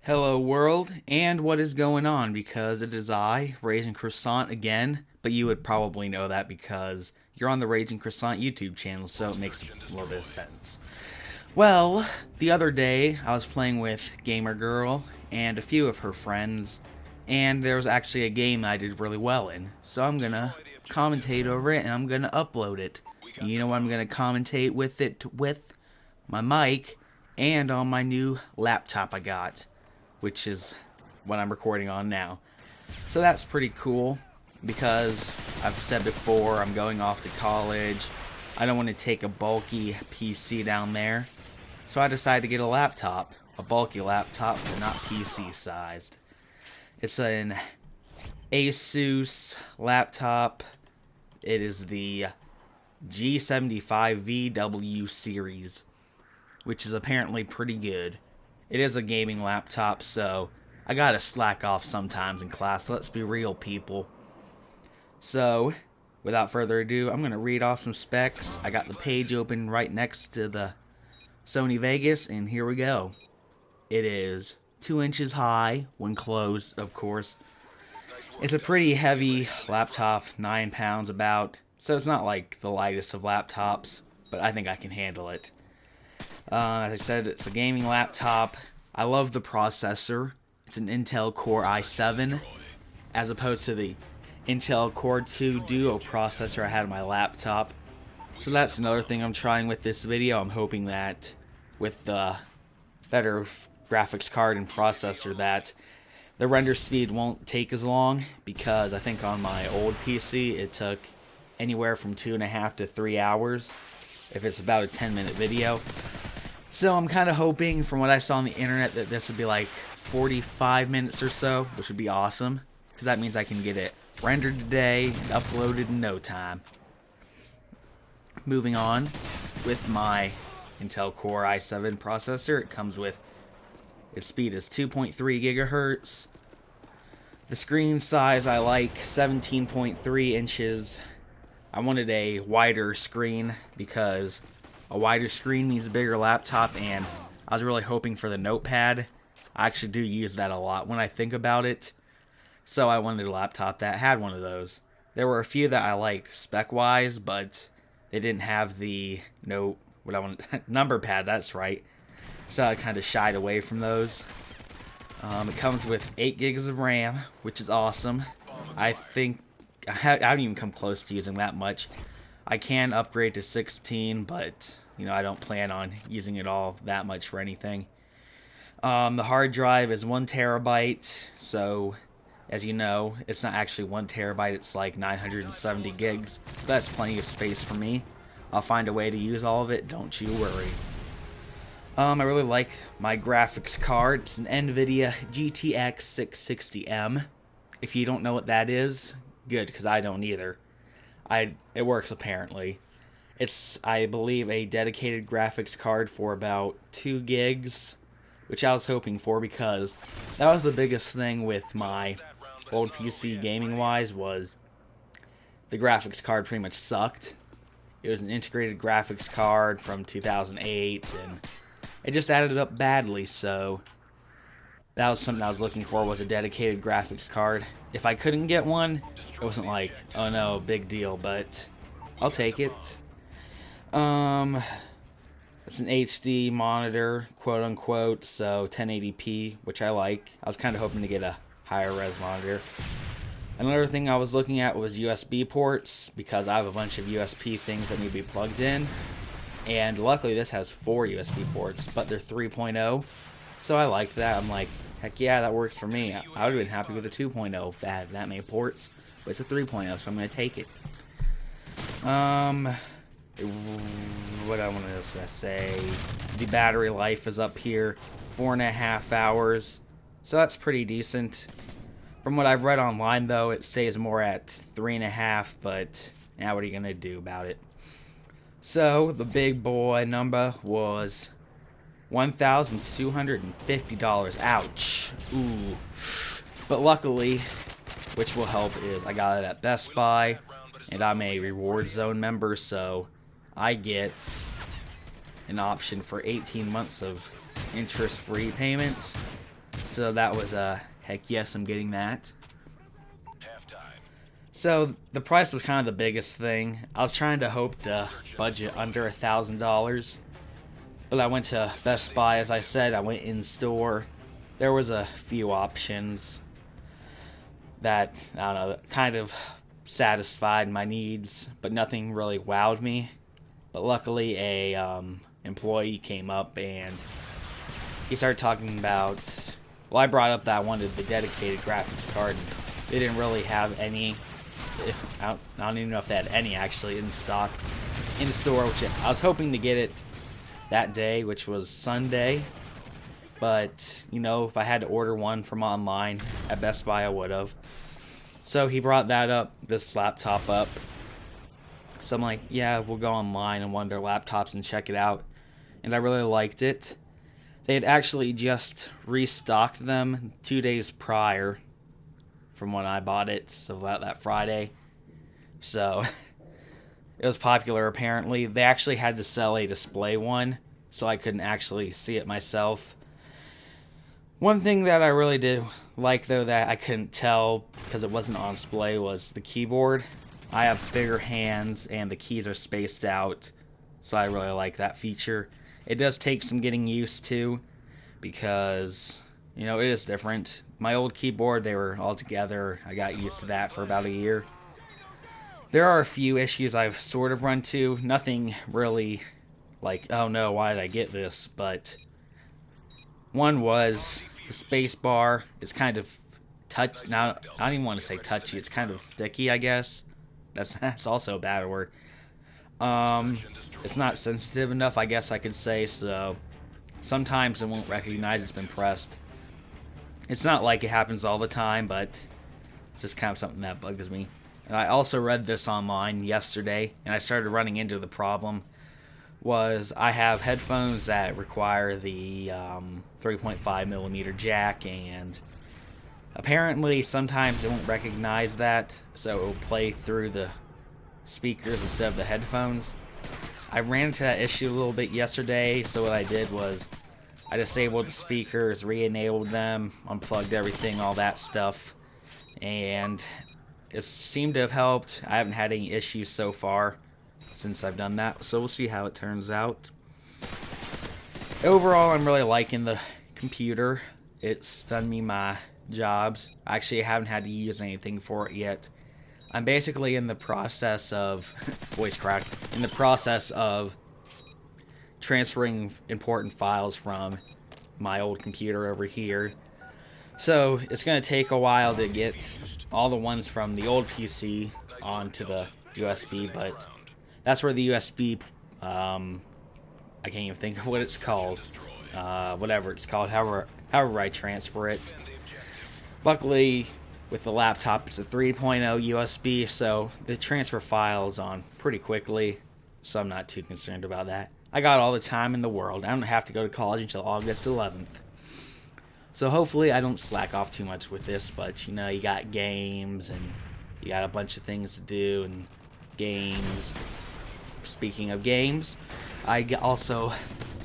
Hello world, and what is going on? Because it is I, Raisin Croissant again, but you would probably know that because you're on the Raging Croissant YouTube channel, so it makes a little bit of sense. Well, the other day I was playing with Gamer Girl and a few of her friends, and there was actually a game I did really well in, so I'm gonna commentate over it and I'm gonna upload it. And you know what I'm gonna commentate with it with? My mic and on my new laptop I got, which is what I'm recording on now. So that's pretty cool because I've said before I'm going off to college. I don't want to take a bulky PC down there. So I decided to get a laptop, a bulky laptop, but not PC sized. It's an Asus laptop. It is the G75VW series, which is apparently pretty good. It is a gaming laptop, so I gotta slack off sometimes in class. Let's be real, people. So, without further ado, I'm gonna read off some specs. I got the page open right next to the Sony Vegas, and here we go. It is 2 inches high when closed, of course. It's a pretty heavy laptop, 9 pounds about, so it's not like the lightest of laptops, but I think I can handle it. As I said, it's a gaming laptop. I love the processor. It's an Intel Core i7 as opposed to the Intel Core 2 Duo processor I had on my laptop. So that's another thing I'm trying with this video. I'm hoping that with the better graphics card and processor that the render speed won't take as long, because I think on my old PC it took anywhere from 2.5 to 3 hours if it's about a 10-minute video. So I'm kind of hoping, from what I saw on the internet, that this would be like 45 minutes or so, which would be awesome, because that means I can get it rendered today and uploaded in no time. Moving on, with my Intel Core i7 processor, it comes with, its speed is 2.3 gigahertz. The screen size I like, 17.3 inches. I wanted a wider screen because a wider screen means a bigger laptop, and I was really hoping for the notepad. I actually do use that a lot when I think about it. So I wanted a laptop that had one of those. There were a few that I liked spec-wise, but they didn't have the number pad, that's right. So I kind of shied away from those. It comes with 8 gigs of RAM, which is awesome. I think I haven't even come close to using that much. I can upgrade to 16, but I don't plan on using it all that much for anything. The hard drive is 1 terabyte, so as you know, it's not actually 1 terabyte, it's like 970 gigs. So that's plenty of space for me. I'll find a way to use all of it, don't you worry. I really like my graphics card. It's an NVIDIA GTX 660M. If you don't know what that is, good, because I don't either. It works apparently. It's, I believe, a dedicated graphics card for about 2 gigs, which I was hoping for, because that was the biggest thing with my old PC gaming wise, was the graphics card pretty much sucked. It was an integrated graphics card from 2008, and it just added up badly, so that was something I was looking for, was a dedicated graphics card. If I couldn't get one, it wasn't like, oh no, big deal, but I'll take it. It's an HD monitor, quote unquote, so 1080p, which I like. I was kind of hoping to get a higher res monitor. Another thing I was looking at was USB ports, because I have a bunch of USB things that need to be plugged in. And luckily this has 4 USB ports, but they're 3.0, so I like that. I'm like, heck yeah, that works for me. I would have been happy with a 2.0 if I had that many ports, but it's a 3.0, so I'm going to take it. What I want to say, the battery life is up here, 4.5 hours, so that's pretty decent. From what I've read online, though, it says more at 3.5, but now what are you going to do about it? So, the big boy number was $1,250. Ouch. Ooh. But luckily, which will help, is I got it at Best Buy, and I'm a Reward Zone member, so I get an option for 18 months of interest-free payments. So that was heck yes, I'm getting that. So the price was kind of the biggest thing. I was trying to hope to budget under $1,000, but I went to Best Buy. As I said, I went in store. There was a few options that, I don't know, kind of satisfied my needs, but nothing really wowed me. But luckily a employee came up and he started talking about, well, I brought up that I wanted the dedicated graphics card. They didn't really have any. I don't even know if they had any actually in stock in the store, which I was hoping to get it that day, which was Sunday. But, you know, if I had to order one from online at Best Buy, I would have. So he brought this laptop up. So I'm like, yeah, we'll go online on one of their laptops and check it out. And I really liked it. They had actually just restocked them 2 days prior from when I bought it, so about that Friday. So it was popular apparently. They actually had to sell a display one, so I couldn't actually see it myself. One thing that I really did like, though, that I couldn't tell because it wasn't on display, was the keyboard. I have bigger hands and the keys are spaced out, so I really like that feature. It does take some getting used to because, you know, it is different. My old keyboard, they were all together. I got used to that for about a year. There are a few issues I've sort of run to. Nothing really like, oh no, why did I get this? But one was the space bar. It's kind of now, I don't even want to say touchy. It's kind of sticky, I guess. That's also a bad word. It's not sensitive enough, I guess I could say, so sometimes it won't recognize it's been pressed. It's not like it happens all the time, but it's just kind of something that bugs me. And I also read this online yesterday, and I started running into the problem. Was I have headphones that require the 3.5mm jack, and apparently sometimes it won't recognize that, so it will play through the speakers instead of the headphones. I ran into that issue a little bit yesterday, so what I did was I disabled the speakers, re-enabled them, unplugged everything, all that stuff, and it seemed to have helped. I haven't had any issues so far since I've done that, so we'll see how it turns out. Overall, I'm really liking the computer. It's done me my jobs. Actually, I haven't had to use anything for it yet. I'm basically in the process of voice crack, in the process of transferring important files from my old computer over here. So it's going to take a while to get all the ones from the old PC onto the USB, but that's where the USB, I can't even think of what it's called, whatever it's called, however I transfer it. Luckily, with the laptop, it's a 3.0 USB, so they transfer files on pretty quickly, so I'm not too concerned about that. I got all the time in the world. I don't have to go to college until August 11th. So hopefully I don't slack off too much with this, but you know, you got games, and you got a bunch of things to do, and games. Speaking of games, I also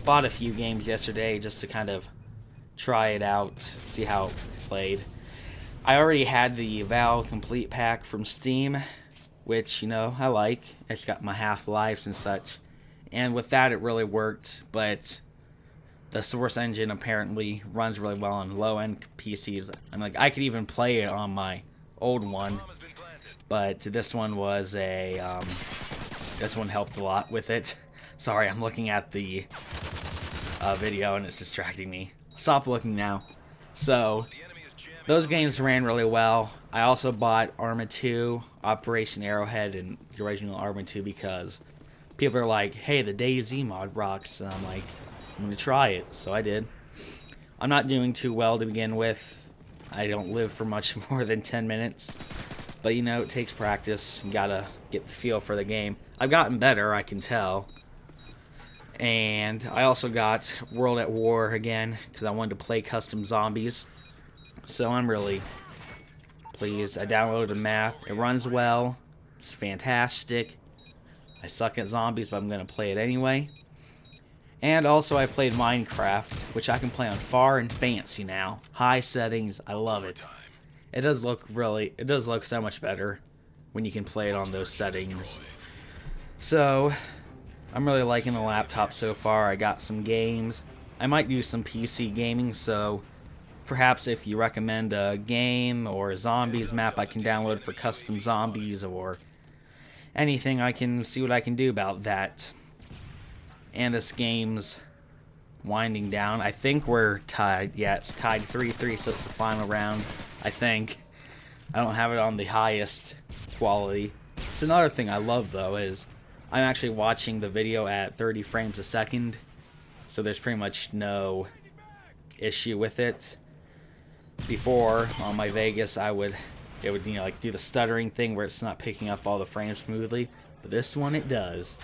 bought a few games yesterday just to kind of try it out, see how it played. I already had the Val Complete Pack from Steam, which, you know, I like. It's got my Half-Lives and such. And with that, it really worked, but the Source engine apparently runs really well on low-end PCs. I'm like, I could even play it on my old one, but this one was a, this one helped a lot with it. Sorry, I'm looking at the video and it's distracting me. Stop looking now. So those games ran really well. I also bought Arma 2, Operation Arrowhead, and the original Arma 2 because people are like, hey, the DayZ mod rocks. And I'm like, I'm going to try it. So I did. I'm not doing too well to begin with. I don't live for much more than 10 minutes. But, you know, it takes practice. You got to get the feel for the game. I've gotten better, I can tell. And I also got World at War again because I wanted to play custom zombies. So I'm really pleased. I downloaded a map. It runs well. It's fantastic. I suck at zombies, but I'm going to play it anyway. And also I played Minecraft, which I can play on far and fancy now. High settings, I love it. It does look so much better when you can play it on those settings. So, I'm really liking the laptop so far. I got some games. I might do some PC gaming, so perhaps if you recommend a game or a zombies map I can download for custom zombies or anything, I can see what I can do about that. And this game's winding down. I think we're tied. Yeah, it's tied 3-3, so it's the final round, I think. I don't have it on the highest quality. It's another thing I love, though, is I'm actually watching the video at 30 frames a second, so there's pretty much no issue with it. Before, on my Vegas, it would, like do the stuttering thing where it's not picking up all the frames smoothly, but this one it does.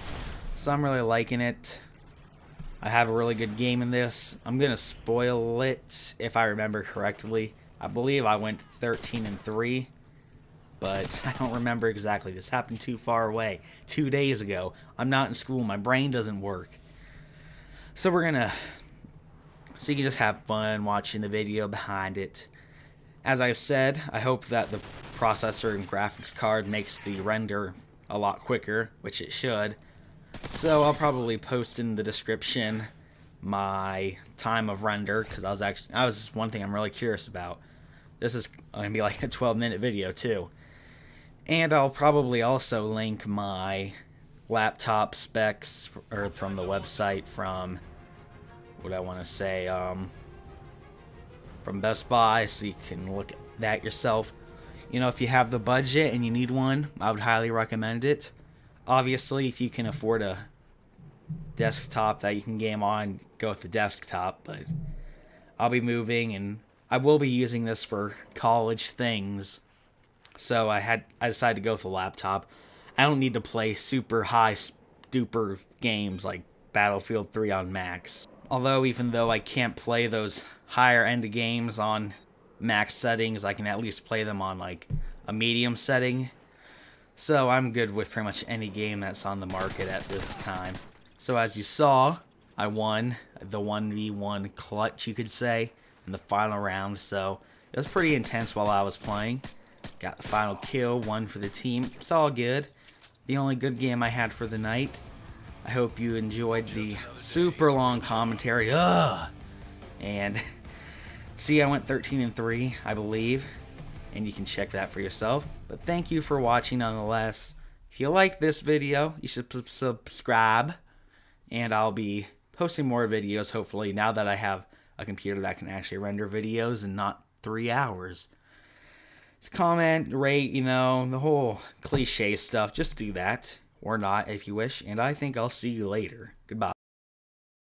So I'm really liking it. I have a really good game in this. I'm gonna spoil it if I remember correctly. I believe I went 13-3, but I don't remember exactly. This happened too far away. 2 days ago. I'm not in school. My brain doesn't work. So you can just have fun watching the video behind it. As I've said, I hope that the processor and graphics card makes the render a lot quicker, which it should. So I'll probably post in the description my time of render, because that was one thing I'm really curious about. This is going to be like a 12-minute video too. And I'll probably also link my laptop specs from the website from from Best Buy, so you can look at that yourself. You know, if you have the budget and you need one, I would highly recommend it. Obviously, if you can afford a desktop that you can game on, go with the desktop, but I'll be moving and I will be using this for college things. So I decided to go with a laptop. I don't need to play super high duper games like Battlefield 3 on max. Although even though I can't play those higher end games on max settings, I can at least play them on like a medium setting. So I'm good with pretty much any game that's on the market at this time. So as you saw, I won the 1v1 clutch, you could say, in the final round. So it was pretty intense while I was playing. Got the final kill, won for the team. It's all good. The only good game I had for the night. I hope you enjoyed the super long commentary. And see, I went 13-3, I believe. And you can check that for yourself. But thank you for watching nonetheless. If you like this video, you should subscribe. And I'll be posting more videos, hopefully, now that I have a computer that can actually render videos in not 3 hours. Just comment, rate, the whole cliche stuff. Just do that. Or not, if you wish. And I think I'll see you later. Goodbye.